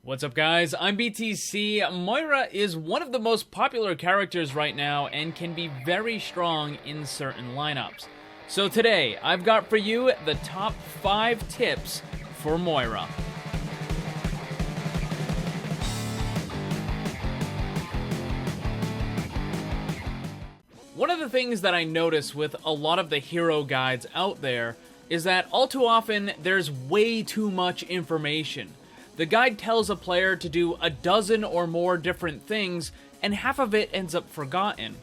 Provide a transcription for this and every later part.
What's up, guys? I'm BTC. Moira is one of the most popular characters right now and can be very strong in certain lineups. So today, I've got for you the top 5 tips for Moira. One of the things that I notice with a lot of the hero guides out there is that all too often there's way too much information. The guide tells a player to do a dozen or more different things, and half of it ends up forgotten.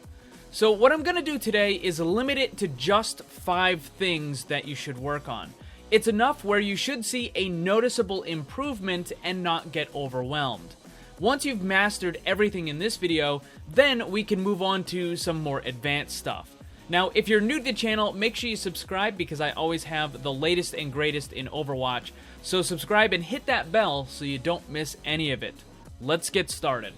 So what I'm going to do today is limit it to just 5 things that you should work on. It's enough where you should see a noticeable improvement and not get overwhelmed. Once you've mastered everything in this video, then we can move on to some more advanced stuff. Now, if you're new to the channel, make sure you subscribe because I always have the latest and greatest in Overwatch. So subscribe and hit that bell so you don't miss any of it. Let's get started.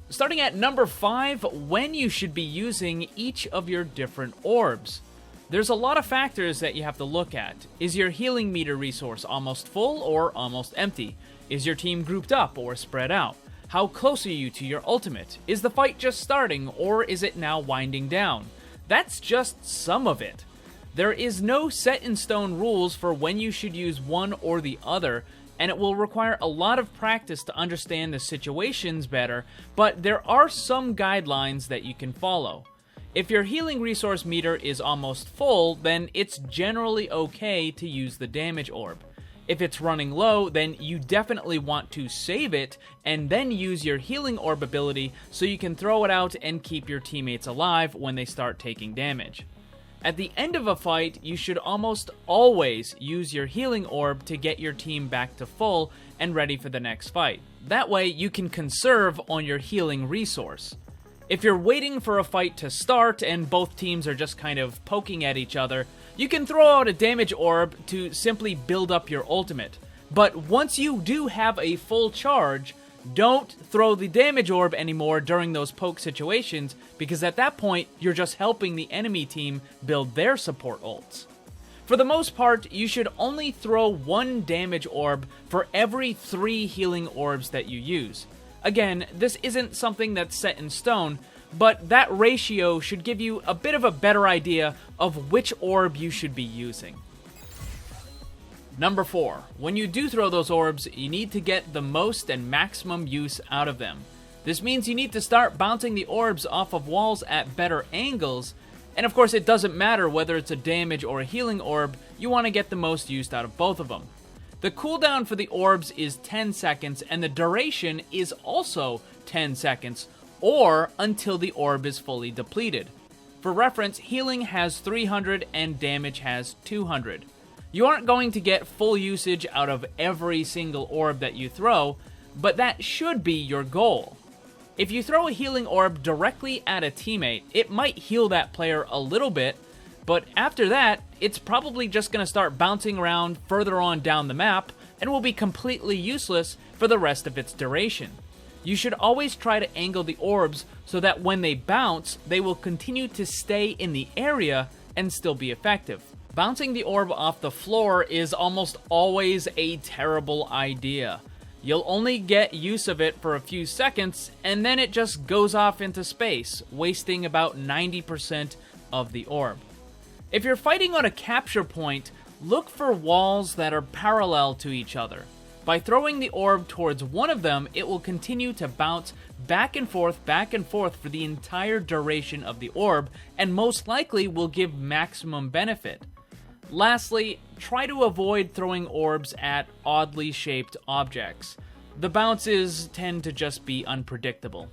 Starting at number 5, when you should be using each of your different orbs. There's a lot of factors that you have to look at. Is your healing meter resource almost full or almost empty? Is your team grouped up or spread out? How close are you to your ultimate? Is the fight just starting or is it now winding down? That's just some of it. There is no set in stone rules for when you should use one or the other, and it will require a lot of practice to understand the situations better, but there are some guidelines that you can follow. If your healing resource meter is almost full, then it's generally okay to use the damage orb. If it's running low, then you definitely want to save it and then use your healing orb ability so you can throw it out and keep your teammates alive when they start taking damage. At the end of a fight, you should almost always use your healing orb to get your team back to full and ready for the next fight. That way you can conserve on your healing resource. If you're waiting for a fight to start and both teams are just kind of poking at each other, you can throw out a damage orb to simply build up your ultimate. But once you do have a full charge, don't throw the damage orb anymore during those poke situations, because at that point, you're just helping the enemy team build their support ults. For the most part, you should only throw 1 damage orb for every 3 healing orbs that you use. Again, this isn't something that's set in stone, but that ratio should give you a bit of a better idea of which orb you should be using. Number 4, when you do throw those orbs, you need to get the most and maximum use out of them. This means you need to start bouncing the orbs off of walls at better angles, and of course it doesn't matter whether it's a damage or a healing orb, you want to get the most use out of both of them. The cooldown for the orbs is 10 seconds, and the duration is also 10 seconds, or until the orb is fully depleted. For reference, healing has 300 and damage has 200. You aren't going to get full usage out of every single orb that you throw, but that should be your goal. If you throw a healing orb directly at a teammate, it might heal that player a little bit, but after that, it's probably just going to start bouncing around further on down the map and will be completely useless for the rest of its duration. You should always try to angle the orbs so that when they bounce, they will continue to stay in the area and still be effective. Bouncing the orb off the floor is almost always a terrible idea. You'll only get use of it for a few seconds, and then it just goes off into space, wasting about 90% of the orb. If you're fighting on a capture point, look for walls that are parallel to each other. By throwing the orb towards one of them, it will continue to bounce back and forth for the entire duration of the orb, and most likely will give maximum benefit. Lastly, try to avoid throwing orbs at oddly shaped objects. The bounces tend to just be unpredictable.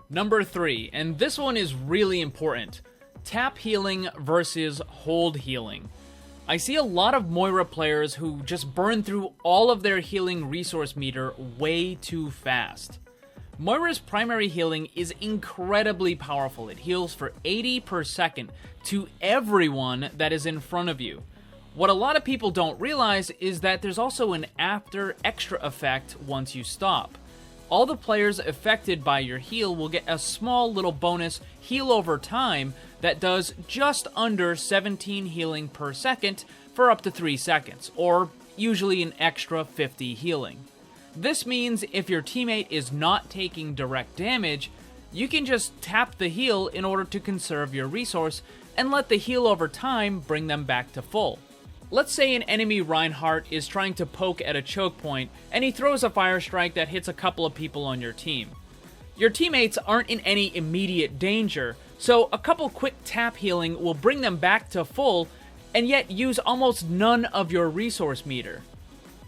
Number 3, and this one is really important. Tap healing versus hold healing. I see a lot of Moira players who just burn through all of their healing resource meter way too fast. Moira's primary healing is incredibly powerful. It heals for 80 per second to everyone that is in front of you. What a lot of people don't realize is that there's also an after extra effect once you stop. All the players affected by your heal will get a small little bonus heal over time that does just under 17 healing per second for up to 3 seconds, or usually an extra 50 healing. This means if your teammate is not taking direct damage, you can just tap the heal in order to conserve your resource and let the heal over time bring them back to full. Let's say an enemy Reinhardt is trying to poke at a choke point and he throws a fire strike that hits a couple of people on your team. Your teammates aren't in any immediate danger, so a couple quick tap healing will bring them back to full and yet use almost none of your resource meter.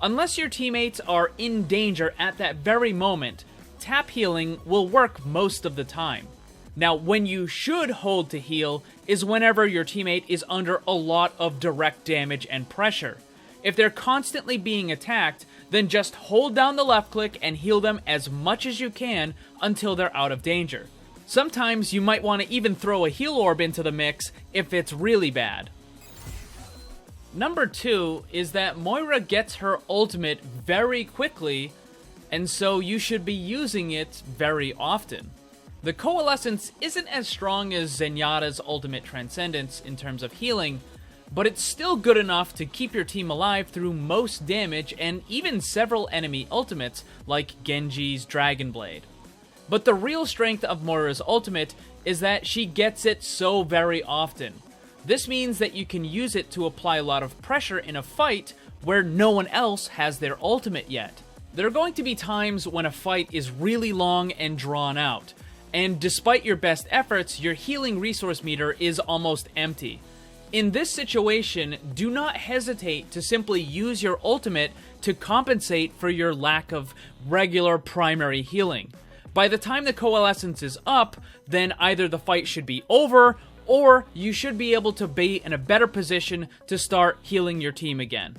Unless your teammates are in danger at that very moment, tap healing will work most of the time. Now, when you should hold to heal is whenever your teammate is under a lot of direct damage and pressure. If they're constantly being attacked, then just hold down the left click and heal them as much as you can until they're out of danger. Sometimes you might want to even throw a heal orb into the mix if it's really bad. Number 2 is that Moira gets her ultimate very quickly, and so you should be using it very often. The Coalescence isn't as strong as Zenyatta's ultimate Transcendence in terms of healing, but it's still good enough to keep your team alive through most damage and even several enemy ultimates like Genji's Dragon Blade. But the real strength of Moira's ultimate is that she gets it so very often. This means that you can use it to apply a lot of pressure in a fight where no one else has their ultimate yet. There are going to be times when a fight is really long and drawn out, and despite your best efforts, your healing resource meter is almost empty. In this situation, do not hesitate to simply use your ultimate to compensate for your lack of regular primary healing. By the time the Coalescence is up, then either the fight should be over, or you should be able to be in a better position to start healing your team again.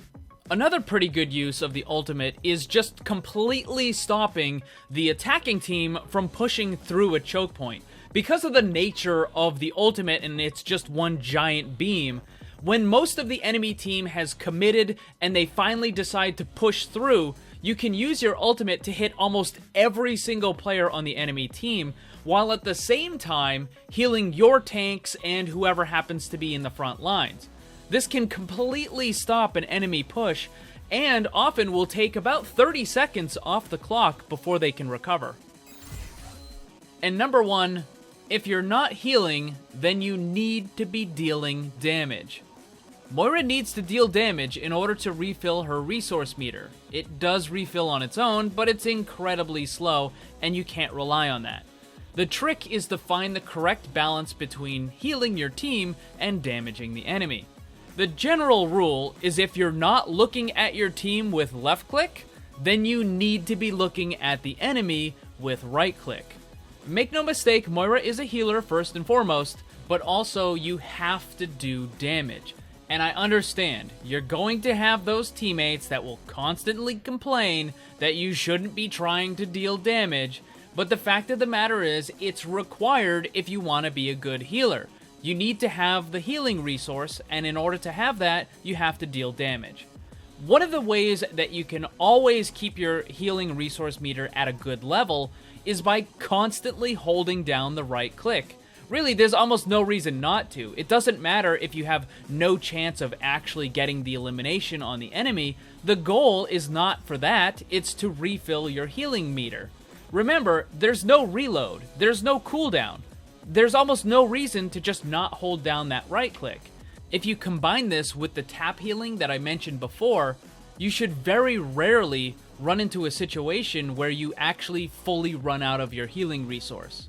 Another pretty good use of the ultimate is just completely stopping the attacking team from pushing through a choke point. Because of the nature of the ultimate and it's just one giant beam, when most of the enemy team has committed and they finally decide to push through, you can use your ultimate to hit almost every single player on the enemy team, while at the same time healing your tanks and whoever happens to be in the front lines. This can completely stop an enemy push, and often will take about 30 seconds off the clock before they can recover. And number 1, if you're not healing, then you need to be dealing damage. Moira needs to deal damage in order to refill her resource meter. It does refill on its own, but it's incredibly slow, and you can't rely on that. The trick is to find the correct balance between healing your team and damaging the enemy. The general rule is if you're not looking at your team with left click, then you need to be looking at the enemy with right click. Make no mistake, Moira is a healer first and foremost, but also you have to do damage. And I understand, you're going to have those teammates that will constantly complain that you shouldn't be trying to deal damage, but the fact of the matter is, it's required if you want to be a good healer. You need to have the healing resource, and in order to have that, you have to deal damage. One of the ways that you can always keep your healing resource meter at a good level is by constantly holding down the right click. Really, there's almost no reason not to. It doesn't matter if you have no chance of actually getting the elimination on the enemy. The goal is not for that, it's to refill your healing meter. Remember, there's no reload, there's no cooldown. There's almost no reason to just not hold down that right click. If you combine this with the tap healing that I mentioned before, you should very rarely run into a situation where you actually fully run out of your healing resource.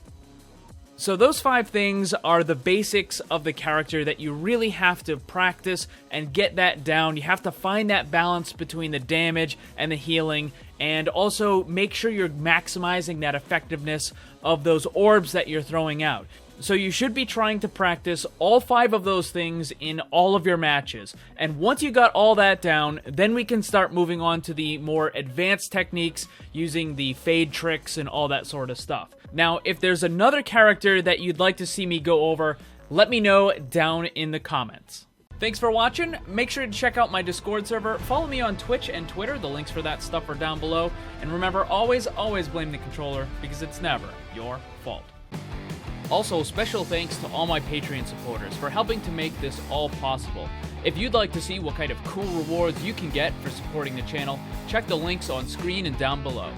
So those 5 things are the basics of the character that you really have to practice and get that down. You have to find that balance between the damage and the healing, and also make sure you're maximizing that effectiveness of those orbs that you're throwing out. So you should be trying to practice all 5 of those things in all of your matches. And once you got all that down, then we can start moving on to the more advanced techniques using the fade tricks and all that sort of stuff. Now, if there's another character that you'd like to see me go over, let me know down in the comments. Thanks for watching. Make sure to check out my Discord server. Follow me on Twitch and Twitter. The links for that stuff are down below. And remember, always blame the controller, because it's never your fault. Also, special thanks to all my Patreon supporters for helping to make this all possible. If you'd like to see what kind of cool rewards you can get for supporting the channel, check the links on screen and down below.